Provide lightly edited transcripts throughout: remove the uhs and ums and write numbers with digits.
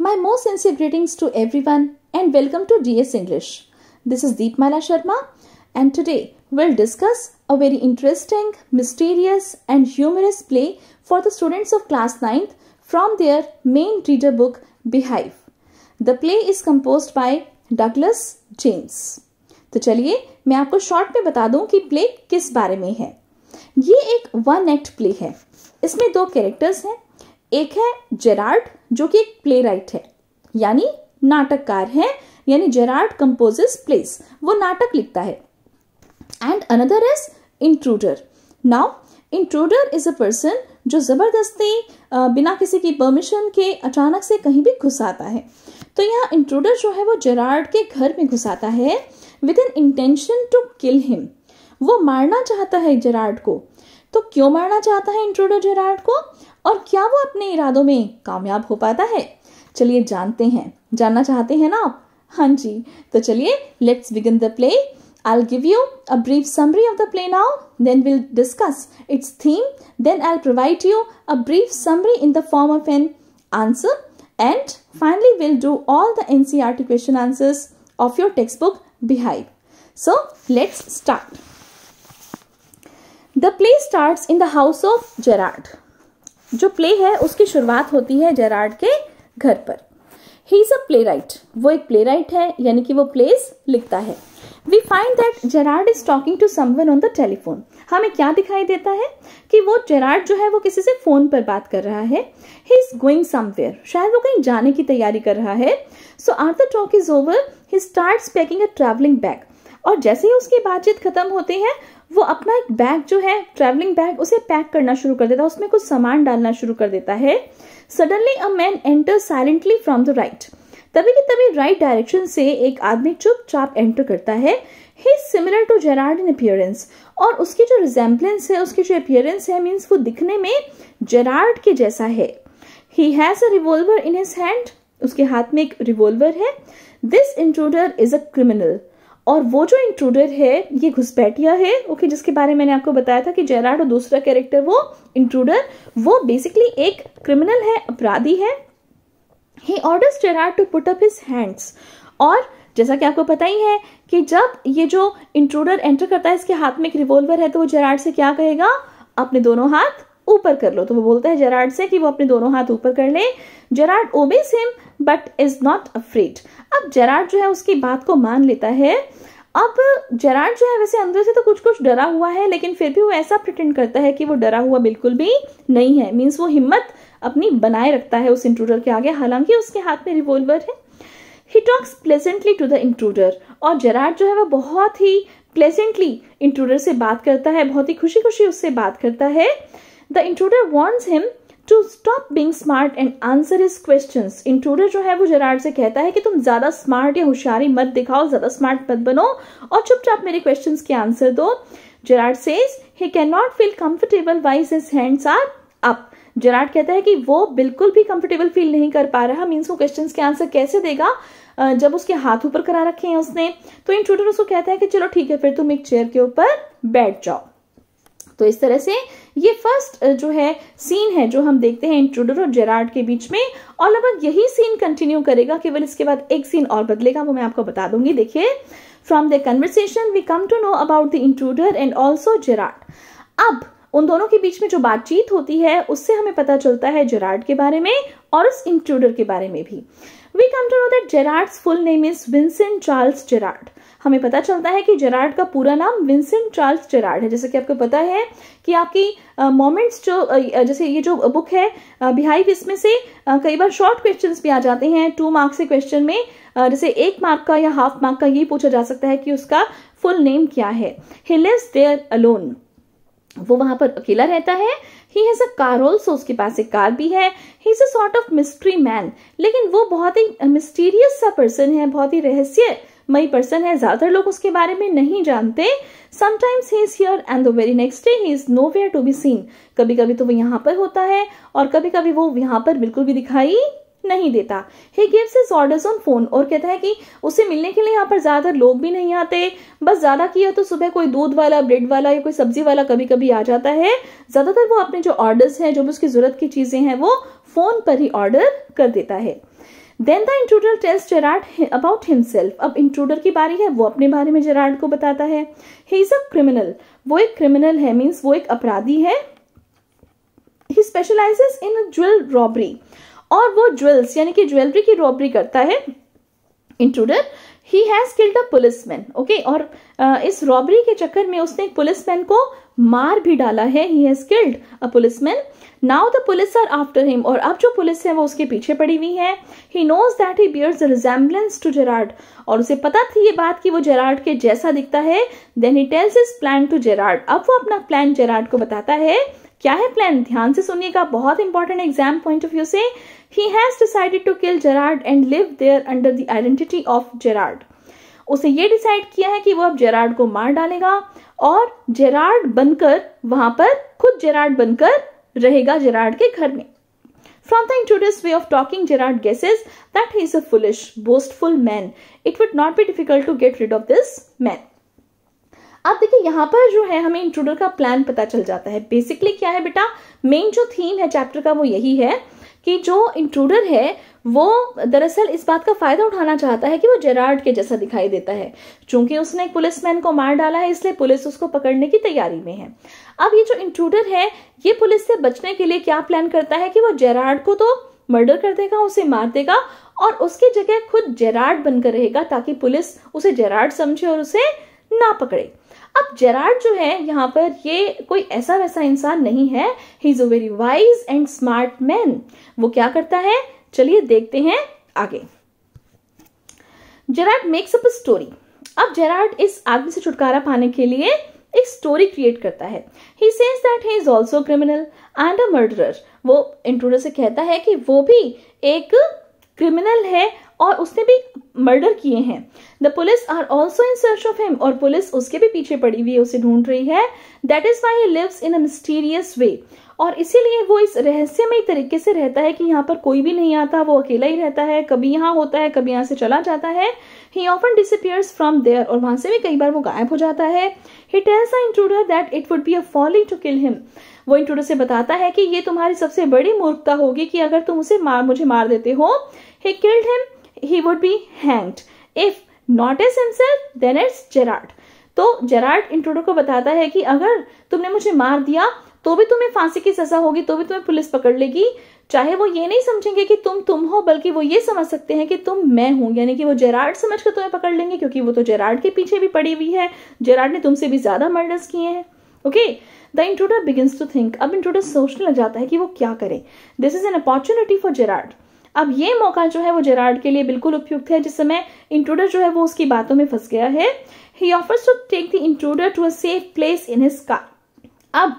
My most sincere greetings to everyone and welcome to DS English. This is Deepmala Sharma and today we'll discuss a very interesting, mysterious and humorous play for the students of class 9th from their main reader book Beehive. The play is composed by Douglas James. तो चलिए मैं आपको short में बता दूं कि play किस बारे में है। ये एक वन एक्ट प्ले है। इसमें दो कैरेक्टर्स हैं। एक है जेरार्ड जो कि एक प्ले राइट है यानी नाटककार है, यानी जेरार्ड कंपोजेस प्लेस, वो नाटक लिखता है। And another is intruder. Now intruder is a person जो जबरदस्ती बिना किसी की परमिशन के अचानक से कहीं भी घुस आता है। तो यहाँ इंट्रूडर जो है वो जेरार्ड के घर में घुस आता है with an intention to kill him. वो मारना चाहता है जेरार्ड को। तो क्यों मारना चाहता है इंट्रूडर जेरार्ड को और क्या वो अपने इरादों में कामयाब हो पाता है? चलिए जानते हैं। जानना चाहते हैं ना आप? हाँ जी, तो चलिए let's begin the play. I'll give you a brief summary of the play now, then we'll discuss its theme, then I'll provide you a brief summary in the form of an answer, and finally we'll do all the NCERT question answers of your textbook Beehive. So let's start. The play starts in the house of Gerard. जो play है उसकी शुरुआत होती है Gerrard के घर पर। He is a playwright. वो एक प्लेराइट है यानी कि वो प्लेस लिखता है। We find that Gerard is talking to someone on the telephone. हमें क्या दिखाई देता है कि वो जेरार्ड जो है वो किसी से फोन पर बात कर रहा है। He is going somewhere. शायद वो कहीं जाने की तैयारी कर रहा है। So after the talk is over, he starts packing a traveling bag. और जैसे ही उसकी बातचीत खत्म होती है वो अपना एक बैग जो है, ट्रैवलिंग बैग, उसे पैक करना शुरू कर देता है, उसमें कुछ सामान डालना शुरू कर देता है। Suddenly a man enter silently from the right. तभी की तभी राइट डायरेक्शन से एक आदमी चुपचाप एंटर करता है। He is similar to Gerard in appearance. और उसकी जो रिजेम्बलेंस है, उसकी जो अपीयरेंस है, मीन्स वो दिखने में जेरार्ड के जैसा है। He has a revolver in his hand. उसके हाथ में एक रिवॉल्वर है। This intruder is a criminal. और वो जो इंट्रूडर है ये घुसपैठिया है, ओके, जिसके बारे में मैंने आपको बताया था कि जेरार्ड और दूसरा कैरेक्टर वो इंट्रूडर, वो बेसिकली एक क्रिमिनल है, अपराधी है। He orders Gerard to put up his hands. और जैसा कि आपको पता ही है कि जब ये जो इंट्रूडर एंटर करता है, इसके हाथ में एक रिवॉल्वर है, तो वो जेरार्ड से क्या कहेगा? अपने दोनों हाथ ऊपर कर लो। तो वो बोलता है जेरार्ड से कि वो अपने दोनों हाथ ऊपर कर ले। Gerard obeys him but is not afraid. अब जेरार्ड जो है उसकी बात को मान लेता है। अब जेरार्ड जो है वैसे अंदर से तो कुछ कुछ डरा हुआ है, लेकिन फिर भी वो ऐसा प्रिटेंड करता है कि वो डरा हुआ बिल्कुल भी नहीं है। मीन्स वो हिम्मत अपनी बनाए रखता है उस इंट्रूडर के आगे, हालांकि उसके हाथ में रिवॉल्वर है। He talks pleasantly to the intruder. और जेरार्ड जो है वो बहुत ही प्लेजेंटली इंट्रूडर से बात करता है, बहुत ही खुशी खुशी उससे बात करता है। The intruder wants him to stop being smart and answer his questions. Intruder जो है वो जेरार्ड से कहता है कि तुम ज्यादा स्मार्ट या होशियारी मत दिखाओ, ज्यादा स्मार्ट मत बनो और चुपचाप मेरे क्वेश्चंस के आंसर दो। Gerard says he can not feel comfortable while his hands are up. Gerard कहता है कि वो बिल्कुल भी कंफर्टेबल फील नहीं कर पा रहा। मीन्स वो क्वेश्चंस के आंसर कैसे देगा जब उसके हाथ ऊपर करा रखे हैं उसने। तो इंट्रूडर उसको कहता है कि चलो ठीक है, फिर तुम एक चेयर के ऊपर बैठ जाओ। तो इस तरह से ये फर्स्ट जो है सीन है जो हम देखते हैं इंट्रूडर और जेरार्ड के बीच में, और लगभग यही सीन कंटिन्यू करेगा, केवल इसके बाद एक सीन और बदलेगा, वो मैं आपको बता दूंगी। देखिए, from the conversation we come to know about the intruder and also Gerard. अब उन दोनों के बीच में जो बातचीत होती है उससे हमें पता चलता है जेरार्ड के बारे में और उस इंट्रूडर के बारे में भी। We come to know that Gerard's full name is Vincent Charles Gerard. हमें पता चलता है कि जेरार्ड का पूरा नाम विंसेंट चार्ल्स जेरार्ड है। जैसे कि आपको पता है कि आपकी मोमेंट्स जो जैसे ये जो बुक है बिहाइव, इसमें से कई बार शॉर्ट क्वेश्चंस भी आ जाते हैं 2 मार्क्स के क्वेश्चन में। जैसे 1 मार्क का या हाफ मार्क का ये पूछा जा सकता है कि उसका फुल नेम क्या है। He lives there alone. वो वहां पर अकेला रहता है। He has a car also. उसके पास एक कार भी है। He is a sort of mystery man. लेकिन वो बहुत ही मिस्टीरियस सा पर्सन है, बहुत ही रहस्यमयी पर्सन है। ज्यादातर लोग उसके बारे में नहीं जानते। Sometimes he is here and the very next day he is nowhere to be seen. कभी कभी तो वो यहाँ पर होता है और कभी कभी वो यहाँ पर बिल्कुल भी दिखाई नहीं देता। He gives his orders on phone. और कहता है कि उसे मिलने के लिए यहाँ पर ज्यादातर लोग भी नहीं आते, बस ज्यादा किया तो सुबह कोई दूध वाला, ब्रेड वाला या कोई सब्जी वाला कभी कभी आ जाता है। ज्यादातर वो अपने जो ऑर्डर्स हैं, जो भी उसकी जरूरत की चीजें हैं, वो फोन पर ही ऑर्डर कर देता है। Then the intruder tells Gerard about himself. अब इंट्रूडर की बारी है, वो अपने बारे में जेरार्ड को बताता है। ही इज अ क्रिमिनल, वो एक क्रिमिनल है, मीन्स वो एक अपराधी है। ही स्पेशलाइजेस इन ज्वेल रॉबरी, और वो ज्वेल्स यानी कि ज्वेलरी की रॉबरी करता है intruder. He has killed a policeman, okay, और इस रॉबरी के चक्कर में उसने एक पुलिसमैन को मार भी डाला है। He has killed a policeman. Now the police are after him, और अब जो पुलिस है वो उसके पीछे पड़ी हुई है। He knows that he bears the resemblance to Gerard, और उसे पता थी ये बात कि वो जेरार्ड के जैसा दिखता है। Then he tells his plan to Gerard, अब वो अपना प्लान जेरार्ड को बताता है। क्या है प्लान, ध्यान से सुनिएगा, बहुत important exam point of view से। He has decided to kill Gerard and live there under the identity of Gerard. उसे ये डिसाइड किया है कि वो अब जेरार्ड को मार डालेगा और जेरार्ड बनकर वहां पर खुद जेरार्ड बनकर रहेगा जेरार्ड के घर में। From the intruder's way of talking, Gerard guesses that he is a foolish, boastful man. It would not be difficult to get rid of this man. अब देखिए यहाँ पर जो है हमें इंट्रूडर का प्लान पता चल जाता है। बेसिकली क्या है बेटा, मेन जो थीम है चैप्टर का वो यही है कि जो इंट्रूडर है वो दरअसल इस बात का फायदा उठाना चाहता है कि वो जेरार्ड के जैसा दिखाई देता है। चूंकि उसने एक पुलिसमैन को मार डाला है इसलिए पुलिस उसको पकड़ने की तैयारी में है। अब ये जो इंट्रूडर है ये पुलिस से बचने के लिए क्या प्लान करता है कि वो जेरार्ड को तो मर्डर कर देगा, उसे मार देगा और उसकी जगह खुद जेरार्ड बनकर रहेगा ताकि पुलिस उसे जेरार्ड समझे और उसे ना पकड़े। अब जेरार्ड जो है यहाँ पर ये कोई ऐसा वैसा इंसान नहीं है। He is a very wise and smart man. वो क्या करता है, चलिए देखते हैं आगे। Gerard makes up a story. अब जेरार्ड इस आदमी से छुटकारा पाने के लिए एक स्टोरी क्रिएट करता है। He says that he is also criminal and a murderer. वो इंट्रूडर से कहता है कि वो भी एक क्रिमिनल है और उसने भी मर्डर किए हैं। The police are also in search of him, और पुलिस उसके भी पीछे पड़ी हुई है, उसे ढूंढ रही है। That is why he lives in a mysterious way, और इसीलिए वो इस रहस्यमय तरीके से रहता है कि यहाँ पर कोई भी नहीं आता, वो अकेला ही रहता है, कभी यहाँ होता है कभी यहाँ से चला जाता है। He often disappears from there, और वहां से भी कई बार वो गायब हो जाता है। He tells the intruder that it would be a folly to kill him. वो इंट्रूडर से बताता है कि ये तुम्हारी सबसे बड़ी मूर्खता होगी कि अगर तुम उसे मुझे मार देते हो। He killed him, he would be hanged. If not as himself, then it's Gerard. तो जेरार्ड इंट्रूडर को बताता है कि अगर तुमने मुझे मार दिया तो भी तुम्हें फांसी की सजा होगी, तो भी तुम्हें पुलिस पकड़ लेगी। चाहे वो ये नहीं समझेंगे कि तुम हो, बल्कि वो ये समझ सकते हैं कि तुम मैं हूं, यानी कि वो जेरार्ड समझकर तुम्हें पकड़ लेंगे क्योंकि वो तो जेरार्ड के पीछे भी पड़ी हुई है। जेरार्ड ने तुमसे भी ज्यादा मर्डर्स किए हैं। Okay, the intruder begins to think. अब इंट्रूडर सोचने लग जाता है कि वो क्या करे। This is an opportunity for Gerard. अब ये मौका जो है वो जेरार्ड के लिए बिल्कुल उपयुक्त है, जिस समय इंट्रूडर जो है वो उसकी बातों में फंस गया है। He offers to take the intruder to a safe place in his car. अब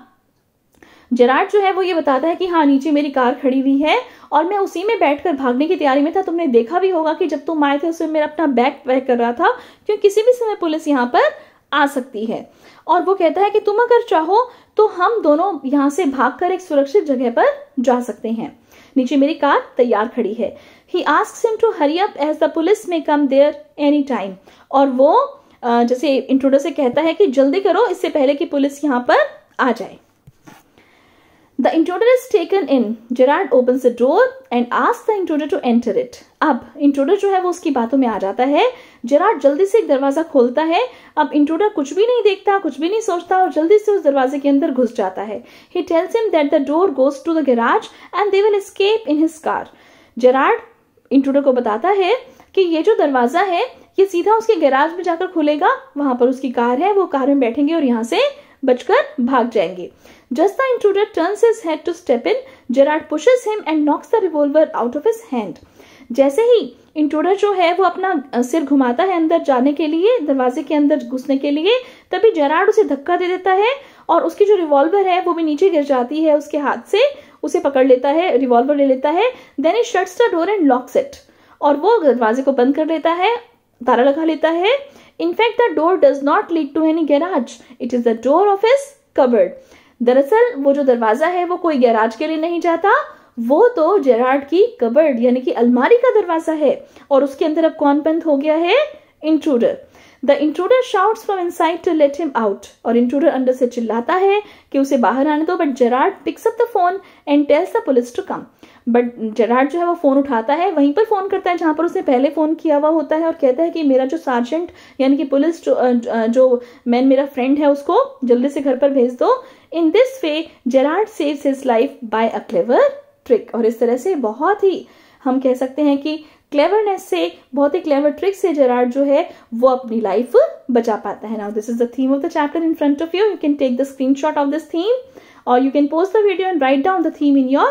जेरार्ड जो है वो ये बताता है कि हाँ, नीचे मेरी कार खड़ी हुई है और मैं उसी में बैठकर भागने की तैयारी में था। तुमने देखा भी होगा कि जब तुम आए थे उसमें मेरा अपना बैग पैक कर रहा था, क्योंकि किसी भी समय पुलिस यहाँ पर आ सकती है। और वो कहता है कि तुम अगर चाहो तो हम दोनों यहाँ से भागकर एक सुरक्षित जगह पर जा सकते हैं। नीचे मेरी कार तैयार खड़ी है। He asks him to hurry up as the police may come there any time. और वो जैसे इंट्रूडर से कहता है कि जल्दी करो इससे पहले कि पुलिस यहाँ पर आ जाए। The intruder is taken in. Gerard opens the door and asks the intruder to enter it. अब इंट्रूडर जो है वो उसकी बातों में आ जाता है। जेरार्ड जल्दी से एक दरवाजा खोलता है। अब इंट्रूडर कुछ भी नहीं देखता, कुछ भी नहीं सोचता और जल्दी से उस दरवाजे के अंदर घुस जाता है। He tells him that the door goes to the garage and they will escape in his car. Gerard intruder को बताता है कि ये जो दरवाजा है ये सीधा उसके गैराज में जाकर खुलेगा, वहां पर उसकी कार है, वो कार में बैठेंगे और यहाँ से बचकर भाग जाएंगे। Just the intruder turns his head to step in, Gerard pushes him and knocks the revolver out of his hand. जैसे ही इंट्रूडर जो है वो अपना सिर घुमाता है अंदर जाने के लिए, दरवाजे के अंदर घुसने के लिए, तभी जेरार्ड उसे धक्का दे देता है और उसकी जो रिवॉल्वर है वो भी नीचे गिर जाती है उसके हाथ से। उसे पकड़ लेता है, रिवॉल्वर ले लेता है। Then he shuts the door and locks it. और वो दरवाजे को बंद कर लेता है, ताला लगा लेता है। In fact, the door does not lead to any garage. It is the door of his cupboard. दरअसल वो जो दरवाजा है वो कोई गैराज के लिए नहीं जाता, वो तो जेरार्ड की कबर्ड यानी कि अलमारी का दरवाजा है। और उसके अंदर अब कौन बंद हो गया है? intruder. The intruder shouts from inside to let him out. और intruder अंदर से चिल्लाता है कि उसे बाहर आने दो, but Gerard picks up the phone and tells the police to come. But Gerard जो है वो फोन उठाता है, वहीं पर फोन करता है जहां पर उसने पहले फोन किया हुआ होता है, और कहता है कि मेरा जो सार्जेंट यानी कि पुलिस जो मैन मेरा फ्रेंड है उसको जल्दी से घर पर भेज दो. In this way Gerard saves his life by a clever trick. और इस तरह से बहुत ही हम कह सकते हैं कि क्लेवरनेस से, बहुत ही क्लेवर ट्रिक से जेरार्ड जो है वो अपनी लाइफ बचा पाता है. Now this is the theme of the chapter in front of you. You can take the screenshot of this theme or you can pause the video and write down the theme in your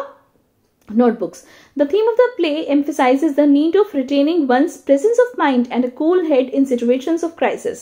notebooks. The theme of the play emphasizes the need of retaining one's presence of mind and a cool head in situations of crisis.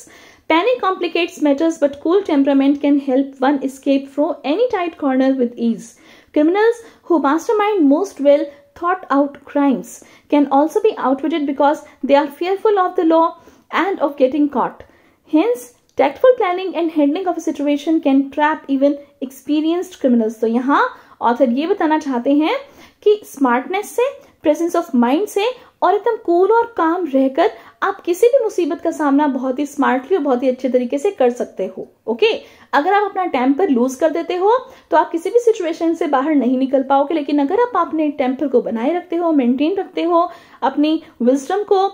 Panic complicates matters, but cool temperament can help one escape from any tight corner with ease. Criminals who mastermind most well thought out crimes can also be outwitted because they are fearful of the law and of getting caught. Hence, tactful planning and handling of a situation can trap even experienced criminals. तो यहाँ author ये बताना चाहते हैं कि smartness से, presence of mind से और एकदम कूल और काम रहकर आप किसी भी मुसीबत का सामना बहुत ही स्मार्टली और बहुत ही अच्छे तरीके से कर सकते हो. ओके, अगर आप अपना टेम्पर लूज कर देते हो तो आप किसी भी सिचुएशन से बाहर नहीं निकल पाओगे, लेकिन अगर आप अपने टेम्पर को बनाए रखते हो, मेंटेन रखते हो अपनी विजडम को,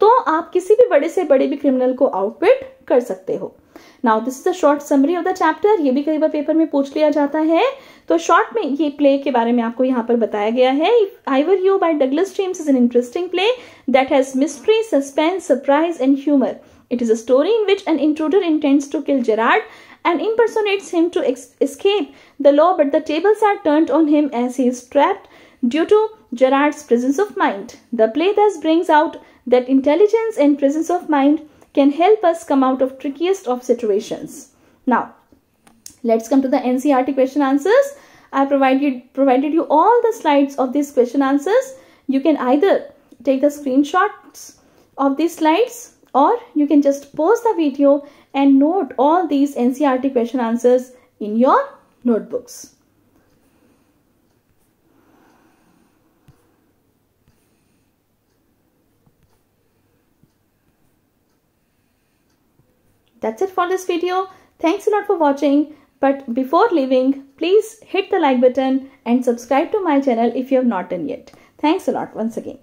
तो आप किसी भी बड़े से बड़े भी क्रिमिनल को आउटविट कर सकते हो. Now this is a short summary of the chapter. ये भी कई बार पेपर में पूछ लिया जाता है, तो शॉर्ट में ये प्ले के बारे में आपको यहाँ पर बताया गया है. If I were you by Douglas James is an interesting play that has mystery, suspense, surprise and humour. It is a story in which an intruder intends to kill Gerard and impersonates him to escape the law, but the tables are turned on him as he is trapped due to Gerard's presence of mind. The play thus brings out that intelligence and presence of mind can help us come out of trickiest of situations. Now, let's come to the NCERT question answers. I provided you all the slides of these question answers. You can either take the screenshots of these slides, or you can just pause the video and note all these NCERT question answers in your notebooks. That's it for this video. Thanks a lot for watching. But before leaving, please hit the like button and subscribe to my channel if you have not done yet. Thanks a lot once again.